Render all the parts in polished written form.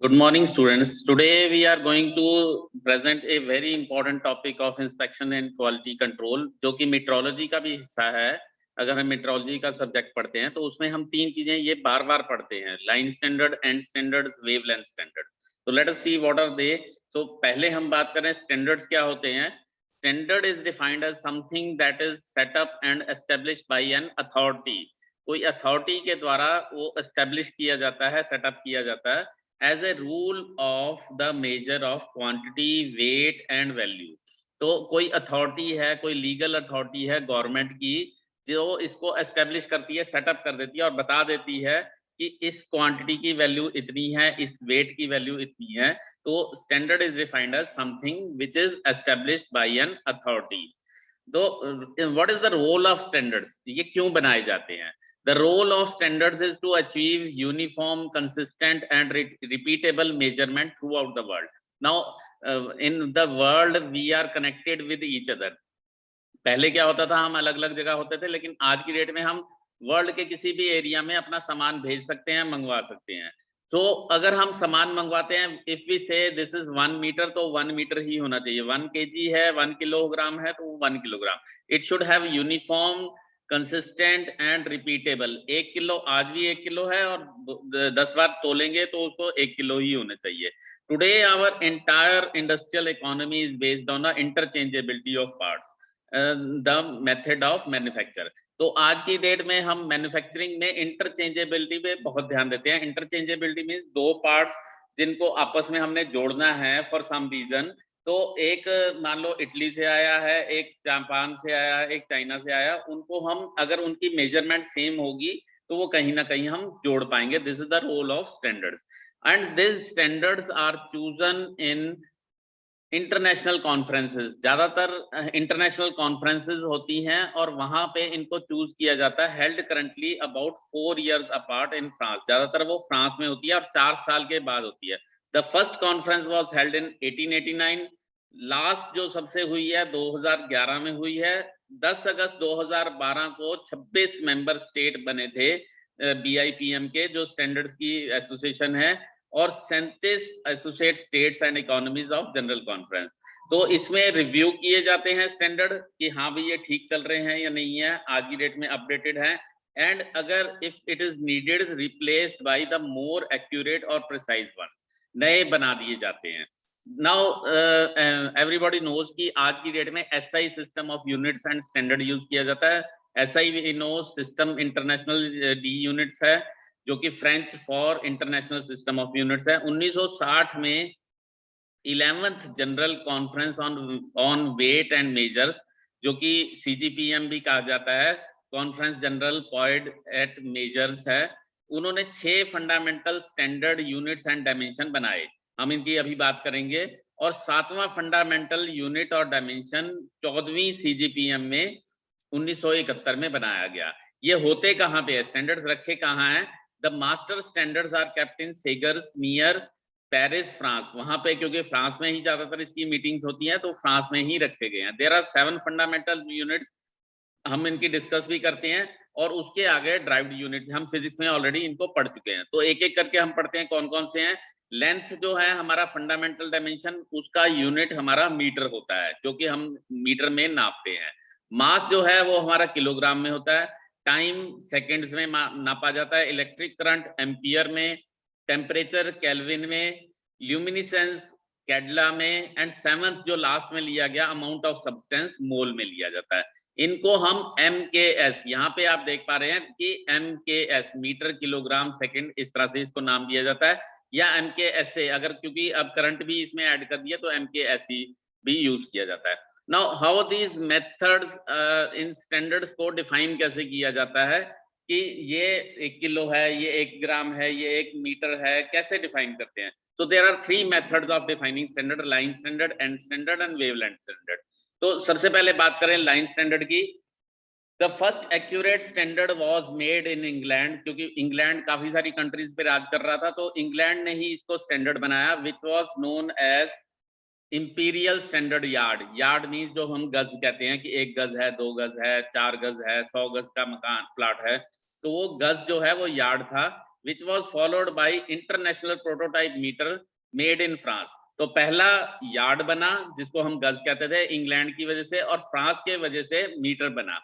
Good morning, students. Today we are going to present a very important topic of inspection and quality control, जो कि metrology का भी हिस्सा है। अगर हम metrology का सब्जेक्ट पढ़ते हैं तो उसमें हम तीन चीजें ये बार बार पढ़ते हैं, line standard, end standards, wavelength standard. तो let us see what are they. तो पहले हम बात करें standards क्या होते हैं। Standard is defined as something that is set up and established by an authority. कोई अथॉरिटी के द्वारा वो एस्टेब्लिश किया जाता है, सेटअप किया जाता है as a rule of the measure of quantity, weight and value. तो कोई अथॉरिटी है, कोई लीगल अथॉरिटी है गवर्नमेंट की, जो इसको एस्टेब्लिश करती है, सेटअप कर देती है और बता देती है कि इस क्वांटिटी की वैल्यू इतनी है, इस वेट की वैल्यू इतनी है। तो standard is defined as something which is established by an authority. तो what is the role of standards, ये क्यों बनाए जाते हैं? The role of standards is to achieve uniform, consistent and repeatable measurement throughout the world. Now, in the world we are connected with each other. पहले क्या होता था, हम अलग अलग जगह होते थे, लेकिन आज की डेट में हम वर्ल्ड के किसी भी एरिया में अपना सामान भेज सकते हैं, मंगवा सकते हैं। तो अगर हम सामान मंगवाते हैं, इफ वी से दिस इज 1 मीटर, तो 1 मीटर ही होना चाहिए। 1 kg है, 1 किलोग्राम है, तो 1 kilogram. It should have uniform, consistent and repeatable. 1 kilo आज भी 1 किलो है और 10 बार तोलेंगे तो उसको 1 किलो ही होना चाहिए। Today our entire industrial economy is based on the interchangeability of parts, the method of manufacture. तो आज की डेट में हम मैन्युफैक्चरिंग में इंटरचेंजेबिलिटी पे बहुत ध्यान देते हैं। इंटरचेंजेबिलिटी मींस दो पार्ट्स जिनको आपस में हमने जोड़ना है फॉर सम रीजन। तो एक मान लो इटली से आया है, एक जापान से आया है, एक चाइना से आया, उनको हम अगर उनकी मेजरमेंट सेम होगी तो वो कहीं ना कहीं हम जोड़ पाएंगे। This is the role of standards and this standards are chosen in international conferences. ज्यादातर इंटरनेशनल कॉन्फ्रेंसेस होती हैं और वहां पे इनको चूज किया जाता है। Held currently about 4 years apart in France. ज्यादातर वो फ्रांस में होती है और 4 साल के बाद होती है। The first conference was held in 1889। Last जो सबसे हुई है 2011 में हुई है। 10 अगस्त 2012 को 26 मेंबर स्टेट बने थे BIPM के, जो स्टैंडर्ड्स की एसोसिएशन है, और 37 associate states and economies of general conference. तो इसमें रिव्यू किए जाते हैं स्टैंडर्ड कि हाँ भाई ये ठीक चल रहे हैं या नहीं है, आज की डेट में अपडेटेड है, एंड अगर if it is needed replaced by the more accurate और प्रिसाइज वंस, नए बना दिए जाते हैं। नाउ एवरीबॉडी नोज कि आज की डेट में SI system of units and standard use किया जाता है। SI we know system international D units है, जो कि French for international system of units है। 1960 में 11th general conference on weight and measures, जो कि CGPM भी कहा जाता है, conference general point at measures है, उन्होंने 6 fundamental standard units and dimension बनाए। हम इनकी अभी बात करेंगे। और 7वां फंडामेंटल यूनिट और डायमेंशन 14वीं CGPM में 1971 में बनाया गया। ये होते कहाँ पे है, स्टैंडर्ड्स रखे कहाँ हैं? The master standards are kept in Sevres near Paris, France. वहां पे क्योंकि फ्रांस में ही ज्यादातर इसकी मीटिंग्स होती हैं, तो फ्रांस में ही रखे गए हैं। देयर आर 7 फंडामेंटल यूनिट्स, हम इनकी डिस्कस भी करते हैं। और उसके आगे ड्राइव्ड यूनिट्स, हम फिजिक्स में ऑलरेडी इनको पढ़ चुके हैं, तो एक एक करके हम पढ़ते हैं कौन कौन से हैं। लेंथ जो है हमारा फंडामेंटल डायमेंशन, उसका यूनिट हमारा मीटर होता है, जो कि हम मीटर में नापते हैं। मास जो है वो हमारा किलोग्राम में होता है। टाइम सेकेंड्स में नापा जाता है। इलेक्ट्रिक करंट एम्पियर में। टेम्परेचर केल्विन में। ल्यूमिनिसेंस कैडला में। एंड 7th जो लास्ट में लिया गया, अमाउंट ऑफ सब्सटेंस, मोल में लिया जाता है। इनको हम MKS, यहाँ पे आप देख पा रहे हैं कि MKS मीटर किलोग्राम सेकंड, इस तरह से इसको नाम दिया जाता है, या MKS से अगर, क्योंकि अब करंट भी इसमें ऐड कर दिया, तो MKS भी यूज किया जाता है। Now how these methods in standards को डिफाइन कैसे किया जाता है कि ये 1 किलो है, ये 1 ग्राम है, ये 1 मीटर है, कैसे डिफाइन करते हैं? So there are 3 methods of defining standard: line standard, end standard and wavelength standard. तो सबसे पहले बात करें लाइन स्टैंडर्ड की। The first accurate standard was made in England, क्योंकि इंग्लैंड काफी सारी कंट्रीज पे राज कर रहा था, तो इंग्लैंड ने ही इसको स्टैंडर्ड बनाया, which was known as imperial standard yard. Yard means जो हम गज कहते हैं कि 1 गज है, 2 गज है, 4 गज है, 100 गज का मकान प्लाट है, तो वो गज जो है वो यार्ड था। which was followed by international prototype meter made in France. तो पहला यार्ड बना जिसको हम गज कहते थे इंग्लैंड की वजह से, और फ्रांस के वजह से मीटर बना.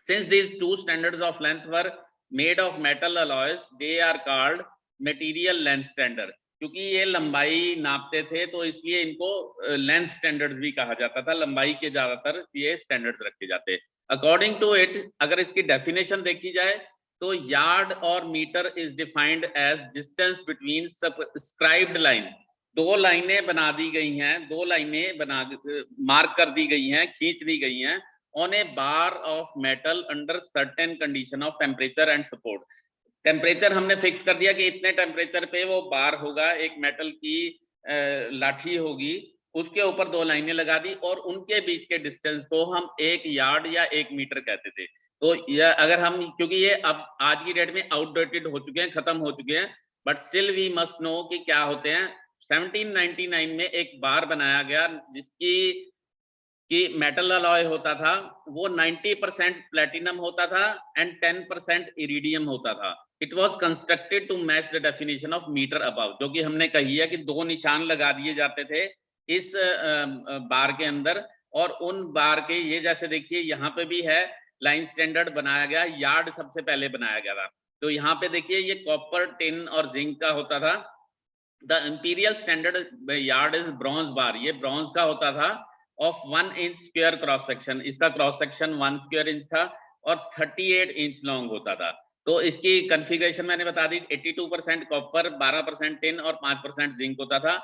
Since these two standards of length were made of metal alloys, they are called material length standard. क्योंकि ये लंबाई नापते थे तो इसलिए इनको लेंथ स्टैंडर्ड्स भी कहा जाता था. लंबाई के ज्यादातर ये स्टैंडर्ड्स रखे जाते. अकॉर्डिंग टू इट, अगर इसकी डेफिनेशन देखी जाए तो यार्ड और metre is defined as distance between subscribed lines. दो लाइनें बना दी गई हैं, दो लाइनें बना मार्क कर दी गई हैं, खींच दी गई हैं on a bar of metal under certain condition of temperature and support. Temperature हमने फिक्स कर दिया कि इतने टेम्परेचर पे वो बार होगा, एक मेटल की लाठी होगी, उसके ऊपर दो लाइनें लगा दी और उनके बीच के डिस्टेंस को हम एक यार्ड या एक मीटर कहते थे. तो यह अगर हम, क्योंकि ये अब आज की डेट में आउटडेटेड हो चुके हैं, खत्म हो चुके हैं, but still we must know कि क्या होते हैं. 1799 में एक बार बनाया गया जिसकी कि मेटल अलॉय होता था, वो 90% प्लेटिनम होता था एंड 10% इरिडियम होता था. It was constructed to match the definition of metre above, जो कि हमने कही है कि दो निशान लगा दिए जाते थे इस बार के अंदर, और उन बार के ये जैसे देखिए यहाँ पे भी है लाइन स्टैंडर्ड बनाया गया. यार्ड सबसे पहले बनाया गया था. तो यहाँ पे देखिए ये कॉपर, टिन और जिंक का होता था. The imperial standard yard is bronze bar, ये ब्रॉन्ज का होता था, of 1 inch square cross section. इसका क्रॉस सेक्शन 1 square inch था और 38 इंच लॉन्ग होता था. तो इसकी कॉन्फ़िगरेशन मैंने बता दी, 82% कॉपर, 12% टिन और 5% जिंक होता था.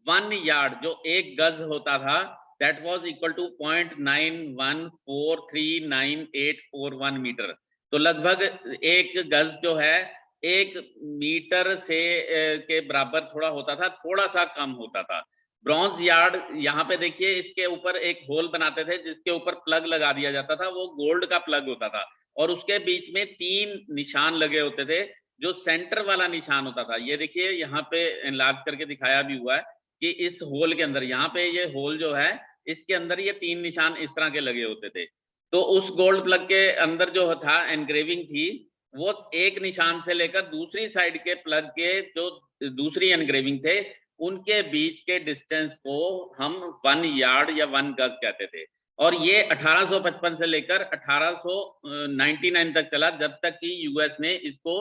1 यार्ड जो एक गज होता था, that was equal to 0.91439841 metre. तो लगभग एक गज जो है एक मीटर से के बराबर थोड़ा होता था, थोड़ा सा कम होता था. ब्रॉन्ज यार्ड यहाँ पे देखिए, इसके ऊपर एक होल बनाते थे जिसके ऊपर प्लग लगा दिया जाता था, वो गोल्ड का प्लग होता था और उसके बीच में 3 निशान लगे होते थे. जो सेंटर वाला निशान होता था, ये देखिए यहाँ पे एनलार्ज करके दिखाया भी हुआ है कि इस होल के अंदर, यहाँ पे ये होल जो है इसके अंदर ये 3 निशान इस तरह के लगे होते थे. तो उस गोल्ड प्लग के अंदर जो था एनग्रेविंग थी, वो एक निशान से लेकर दूसरी साइड के प्लग के जो दूसरी एनग्रेविंग थे उनके बीच के डिस्टेंस को हम 1 यार्ड या 1 गज कहते थे. और ये 1855 से लेकर 1899 तक चला, जब तक कि यूएस ने इसको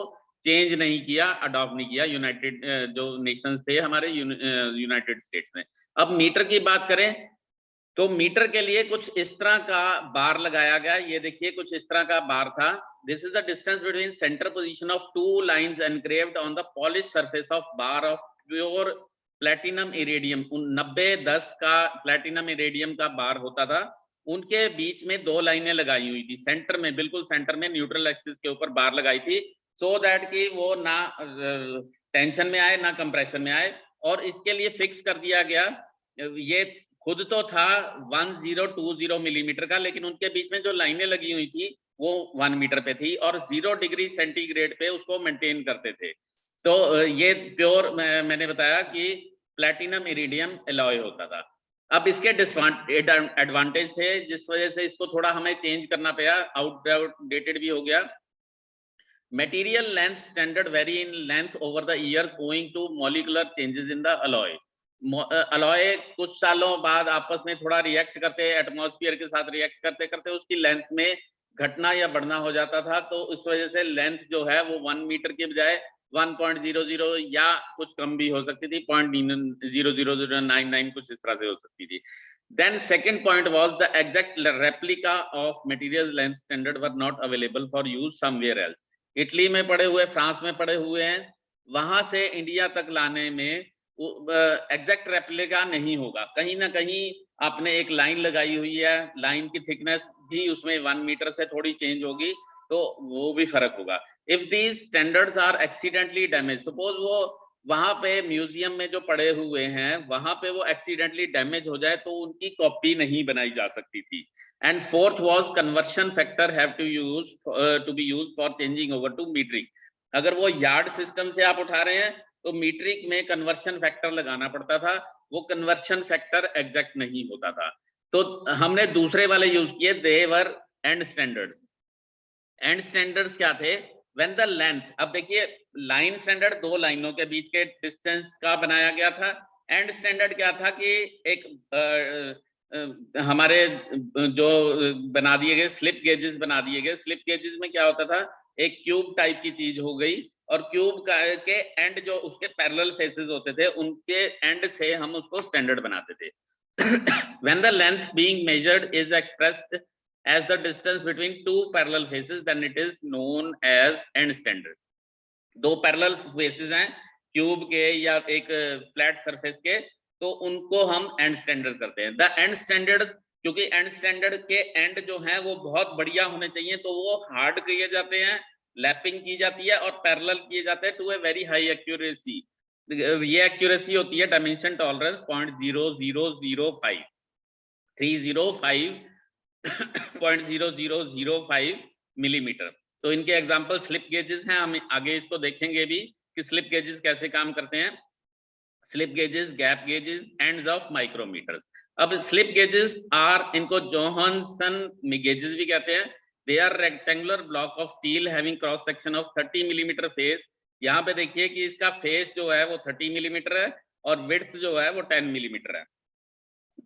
चेंज नहीं किया, अडॉप्ट नहीं किया. यूनाइटेड जो नेशंस थे हमारे, यूनाइटेड स्टेट्स ने. अब मीटर की बात करें तो मीटर के लिए कुछ इस तरह का बार लगाया गया. ये देखिए कुछ इस तरह का बार था. This is the distance between centre position of 2 lines engraved on the polish surface of bar of pure platinum iridium. 90-10 का प्लेटिनम इरेडियम का बार होता था, उनके बीच में 2 लाइनें लगाई हुई थी. सेंटर में, बिल्कुल सेंटर में न्यूट्रल एक्सिस के ऊपर बार लगाई थी, सो दैट कि वो ना टेंशन में आए ना कंप्रेशन में आए. और इसके लिए फिक्स कर दिया गया, ये खुद तो था 1020 मिलीमीटर का, लेकिन उनके बीच में जो लाइनें लगी हुई थी वो 1 मीटर पे थी और 0 डिग्री सेंटीग्रेड पे उसको मेंटेन करते थे. तो ये प्योर मैंने बताया कि प्लैटिनम इरिडियम एलॉय होता था. अब इसके एडवांटेज थे जिस वजह से इसको थोड़ा हमें चेंज करना पड़ा, आउटडेटेड भी हो गया. Material length standard very in length over the years owing to molecular changes in the alloy. Alloy कुछ सालों बाद आपस में थोड़ा रिएक्ट करते, एटमॉस्फेयर के साथ रिएक्ट करते करते उसकी लेंथ में घटना या बढ़ना हो जाता था. तो उस वजह से लेंथ जो है वो 1 मीटर के बजाय 1.00 या कुछ कम भी हो सकती थी, 0.00099 कुछ इस तरह से हो सकती थी. Then second point was the exact replica of material length standard were not available for use somewhere else. Italy में पड़े हुए, फ्रांस में पड़े हुए हैं, वहां से इंडिया तक लाने में एग्जैक्ट रेप्लिका नहीं होगा. कहीं ना कहीं आपने एक लाइन लगाई हुई है, लाइन की थिकनेस भी उसमें 1 मीटर से थोड़ी चेंज होगी, तो वो भी फर्क होगा. If these standards are accidentally damaged, suppose वो वहां पे म्यूजियम में जो पड़े हुए हैं वहां पे वो एक्सीडेंटली डैमेज हो जाए तो उनकी कॉपी नहीं बनाई जा सकती थी. And fourth was conversion factor have to be used for changing over to metric. अगर वो यार्ड सिस्टम से आप उठा रहे हैं तो मीट्रिक में कन्वर्शन फैक्टर लगाना पड़ता था, वो कन्वर्शन फैक्टर एग्जैक्ट नहीं होता था. तो हमने दूसरे वाले यूज किए, they were end standards. End standards क्या थे? व्हेन द लेंथ, अब देखिए लाइन स्टैंडर्ड 2 लाइनों के बीच के डिस्टेंस का बनाया गया था। एंड स्टैंडर्ड क्या था कि एक हमारे जो बना दिए गए स्लिप गेजेस बना दिए गए। स्लिप गेजेस में क्या होता था, एक क्यूब टाइप की चीज हो गई, और क्यूब का के एंड जो उसके पैरेलल फेसेस होते थे उनके एंड से हम उसको स्टैंडर्ड बनाते थे। When the length being measured is expressed as the distance between two parallel faces, then it is known as end standard. दो पैरेलल फेसेस हैं क्यूब के या एक फ्लैट सरफेस के, तो उनको हम एंड स्टैंडर्ड करते हैं। द एंड स्टैंडर्ड्स, क्योंकि एंड स्टैंडर्ड के एंड जो हैं वो बहुत बढ़िया होने चाहिए, तो वो हार्ड किए जाते हैं, लैपिंग की जाती है और पैरेलल किए जाते हैं to a very high accuracy. ये एक्यूरेसी होती है डायमेंशन टॉलरेंस 0.0005 0.0005 मिलीमीटर। तो इनके एग्जांपल स्लिप गेजेस हैं, हम आगे इसको देखेंगे भी कि स्लिप गेजेस कैसे काम करते हैं। Slip gauges, gap gauges, ends of micrometers. अब स्लिप गेजेस आर, इनको जोहानसन गेजेस भी कहते हैं। They are rectangular block of steel having cross section of 30 millimetre face. यहाँ पे देखिए कि इसका फेस जो है वो 30 मिलीमीटर है और विड्थ जो है वो 10 मिलीमीटर है।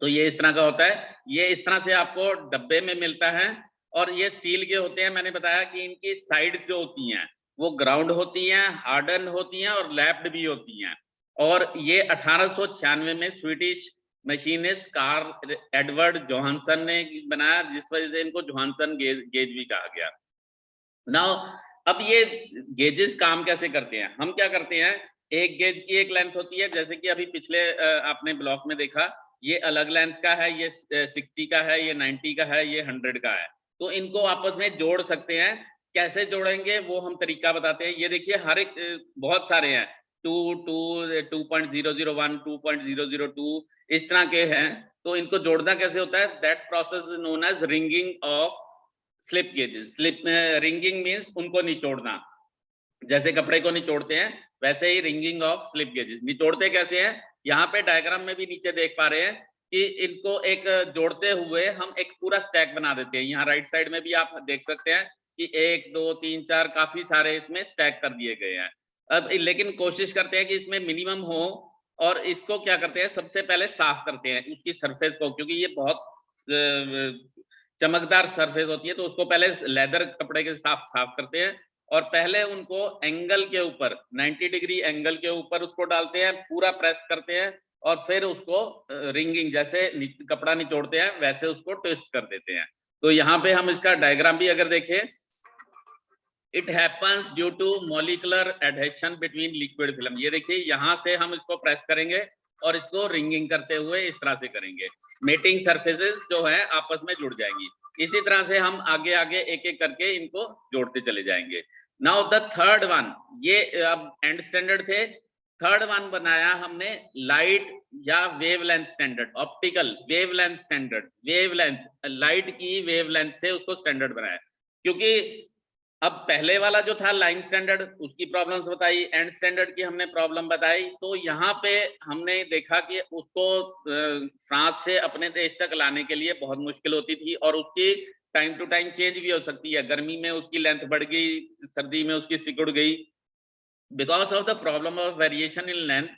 तो ये इस तरह का होता है, ये इस तरह से आपको डब्बे में मिलता है, और ये स्टील के होते हैं। मैंने बताया कि इनकी साइड्स जो होती हैं वो ग्राउंड होती हैं, हार्डन होती हैं और लैप्ड भी होती हैं। और ये 1896 में Swedish machinist Carl Edward Johansson ने बनाया, जिस वजह से इनको जोहानसन गेज भी कहा गया। नाउ अब ये गेजेस काम कैसे करते हैं, हम क्या करते हैं, एक गेज की एक लेंथ होती है, जैसे कि अभी पिछले आपने ब्लॉक में देखा, ये अलग लेंथ का है, ये 60 का है, ये 90 का है, ये 100 का है। तो इनको आपस में जोड़ सकते हैं। कैसे जोड़ेंगे वो हम तरीका बताते हैं। ये देखिए हर एक बहुत सारे हैं, 2.001, 2.002 इस तरह के हैं। तो इनको जोड़ना कैसे होता है, that process is known as wringing of slip gauges. Slip wringing means उनको निचोड़ना, जैसे कपड़े को निचोड़ते हैं वैसे ही रिंगिंग ऑफ स्लिप गेजेस। निचोड़ते कैसे हैं, यहाँ पे डायग्राम में भी नीचे देख पा रहे हैं कि इनको एक जोड़ते हुए हम एक पूरा स्टैक बना देते हैं। यहाँ राइट साइड में भी आप देख सकते हैं कि 1 2 3 4 काफी सारे इसमें स्टैक कर दिए गए हैं। अब लेकिन कोशिश करते हैं कि इसमें मिनिमम हो, और इसको क्या करते हैं, सबसे पहले साफ करते हैं उसकी सरफेस को, क्योंकि ये बहुत चमकदार सरफेस होती है, तो उसको पहले लेदर कपड़े के साथ साफ करते हैं, और पहले उनको एंगल के ऊपर 90 डिग्री एंगल के ऊपर उसको डालते हैं, पूरा प्रेस करते हैं, और फिर उसको रिंगिंग जैसे कपड़ा निचोड़ते हैं वैसे उसको ट्विस्ट कर देते हैं। तो यहाँ पे हम इसका डायग्राम भी अगर देखें, it happens due to molecular adhesion between liquid film. ये देखिए यहाँ से हम इसको प्रेस करेंगे और इसको रिंगिंग करते हुए इस तरह से करेंगे, मेटिंग सरफेसेस जो है आपस में जुड़ जाएंगी। इसी तरह से हम आगे आगे एक एक करके इनको जोड़ते चले जाएंगे। नाउ द थर्ड वन, ये अब एंड स्टैंडर्ड थे। थर्ड वन बनाया हमने लाइट या wavelength standard, optical wavelength standard. Wavelength, light की वेवलेंथ से उसको स्टैंडर्ड बनाया, क्योंकि अब पहले वाला जो था लाइन स्टैंडर्ड, उसकी प्रॉब्लम्स बताई, एंड स्टैंडर्ड की हमने प्रॉब्लम बताई। तो यहाँ पे हमने देखा कि उसको फ्रांस से अपने देश तक लाने के लिए बहुत मुश्किल होती थी, और उसकी टाइम टू टाइम चेंज भी हो सकती है। गर्मी में उसकी लेंथ बढ़ गई, सर्दी में उसकी सिकुड़ गई। Because of the problem of variation in length,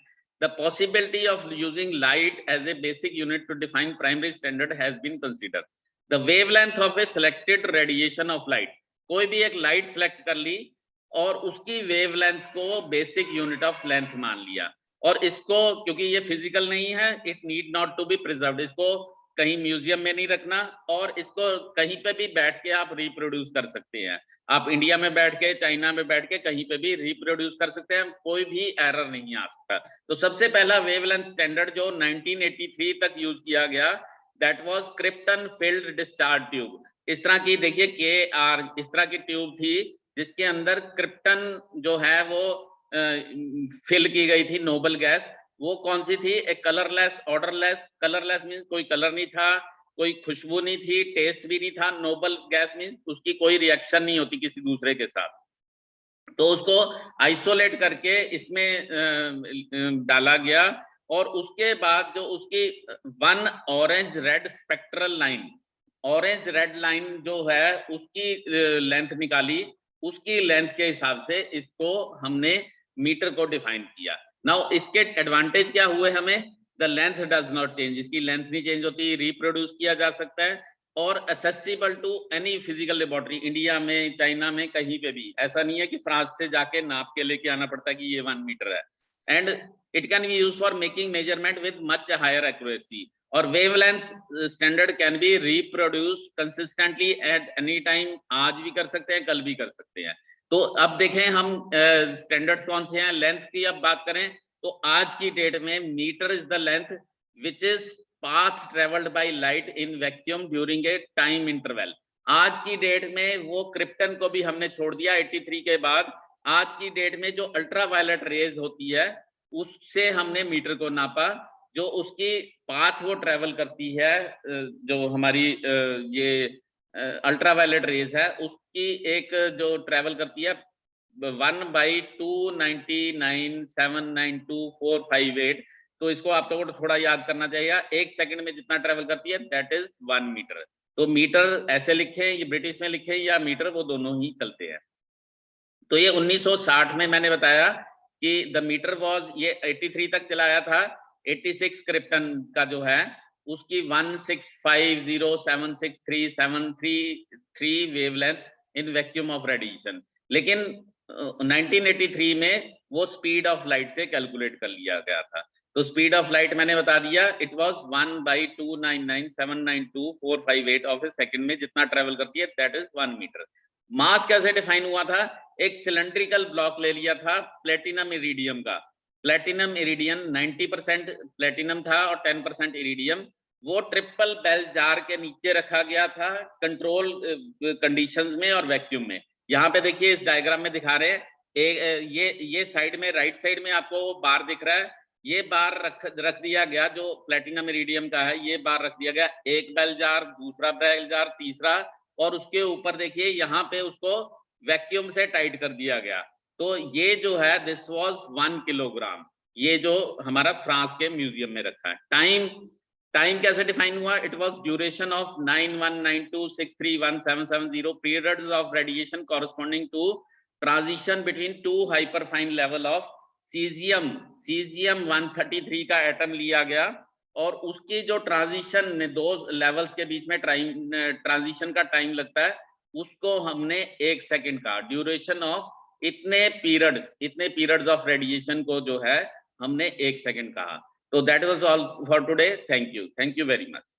the possibility of using light as a basic unit to define primary standard has been considered. The wavelength of a selected radiation of light, कोई भी एक light select कर ली और उसकी wavelength को basic unit of length मान लिया, और इसको क्योंकि ये फिजिकल नहीं है, it need not to be preserved, इसको कहीं म्यूजियम में नहीं रखना, और इसको कहीं पे भी बैठ के आप रिप्रोड्यूस कर सकते हैं। आप इंडिया में बैठ के, चाइना में बैठ के कहीं पे भी रिप्रोड्यूस कर सकते हैं, कोई भी एरर नहीं आ सकता। तो सबसे पहला वेवलेंथ स्टैंडर्ड जो 1983 तक यूज किया गया, that was krypton field discharge tube. इस तरह की देखिए KR इस तरह की ट्यूब थी जिसके अंदर क्रिप्टन जो है वो फिल की गई थी, नोबल गैस। वो कौन सी थी, एक कलरलेस, ऑर्डरलेस। कलरलेस मींस कोई कलर नहीं था, कोई खुशबू नहीं थी, टेस्ट भी नहीं था। नोबल गैस मींस उसकी कोई रिएक्शन नहीं होती किसी दूसरे के साथ। तो उसको आइसोलेट करके इसमें डाला गया, और उसके बाद जो उसकी one orange red spectral line, orange red line जो है उसकी लेंथ निकाली, उसकी लेंथ के हिसाब से इसको हमने मीटर को डिफाइन किया। नाउ इसके एडवांटेज क्या हुए हमें? The length does not change, इसकी लेंथ नहीं चेंज होती, रिप्रोड्यूस किया जा सकता है और accessible to any physical laboratory, India में, चाइना में, कहीं पे भी। ऐसा नहीं है कि फ्रांस से जाके नाप के लेके आना पड़ता है कि ये 1 मीटर है। And it can be used for making measurement with much higher accuracy और wavelength standard can be reproduce consistently at any time. आज भी कर सकते हैं, कल भी कर सकते हैं। तो अब देखें हम स्टैंडर्ड्स कौन से हैं। लेंथ की अब बात करें तो आज की डेट में metre is the length which is path travelled by light in vacuum during a time interval. आज की डेट में वो क्रिप्टन को भी हमने छोड़ दिया 83 के बाद। आज की डेट में जो अल्ट्रावायलेट रेज होती है उससे हमने मीटर को नापा, जो उसकी पाथ वो ट्रेवल करती है, जो हमारी ये अल्ट्रावायलेट रेज है उसकी एक जो ट्रेवल करती है 1/299,792,458। तो इसको आपको थोड़ा याद करना चाहिए, 1 सेकंड में जितना ट्रेवल करती है दैट इज 1 मीटर। तो मीटर ऐसे लिखे, ये ब्रिटिश में लिखे या मीटर, वो दोनों ही चलते हैं। तो ये 1960 में मैंने बताया कि द मीटर वाज, ये 83 तक चलाया था। 86 क्रिप्टन का जो है उसकी 165076373 wavelength in vacuum of radiation. लेकिन 1983 में वो स्पीड ऑफ लाइट से कैलकुलेट कर लिया गया था। तो स्पीड ऑफ लाइट मैंने बता दिया, it was 1/299,792,458 of A second में जितना ट्रेवल करती है दैट इज 1 मीटर। मास कैसे डिफाइन हुआ था? एक सिलेंड्रिकल ब्लॉक ले लिया था प्लेटिनम इरिडियम का। प्लेटिनम इरिडियम 90% प्लेटिनम था और 10% इरिडियम। वो ट्रिपल बेल जार के नीचे रखा गया था कंट्रोल कंडीशंस में और वैक्यूम में। यहाँ पे देखिए इस डायग्राम में दिखा रहे हैं, ये साइड में, राइट साइड में आपको बार दिख रहा है, ये बार रख दिया गया जो प्लेटिनम इरिडियम का है, ये बार रख दिया गया, एक बेल जार, दूसरा बेल जार, तीसरा, और उसके ऊपर देखिए यहाँ पे उसको वैक्यूम से टाइट कर दिया गया। तो ये जो है दिस वाज 1 किलोग्राम, ये जो हमारा फ्रांस के म्यूजियम में रखा है। टाइम कैसे डिफाइन हुआ? It was duration of 9192631770 periods of radiation corresponding to transition between 2 hyperfine level of caesium 133 का एटम लिया गया और उसकी जो ट्रांजिशन में 2 लेवल्स के बीच में ट्रांजिशन का टाइम लगता है उसको हमने 1 सेकंड का ड्यूरेशन ऑफ इतने पीरियड्स ऑफ रेडिएशन को जो है हमने 1 सेकंड कहा। तो that was all for today. Thank you very much.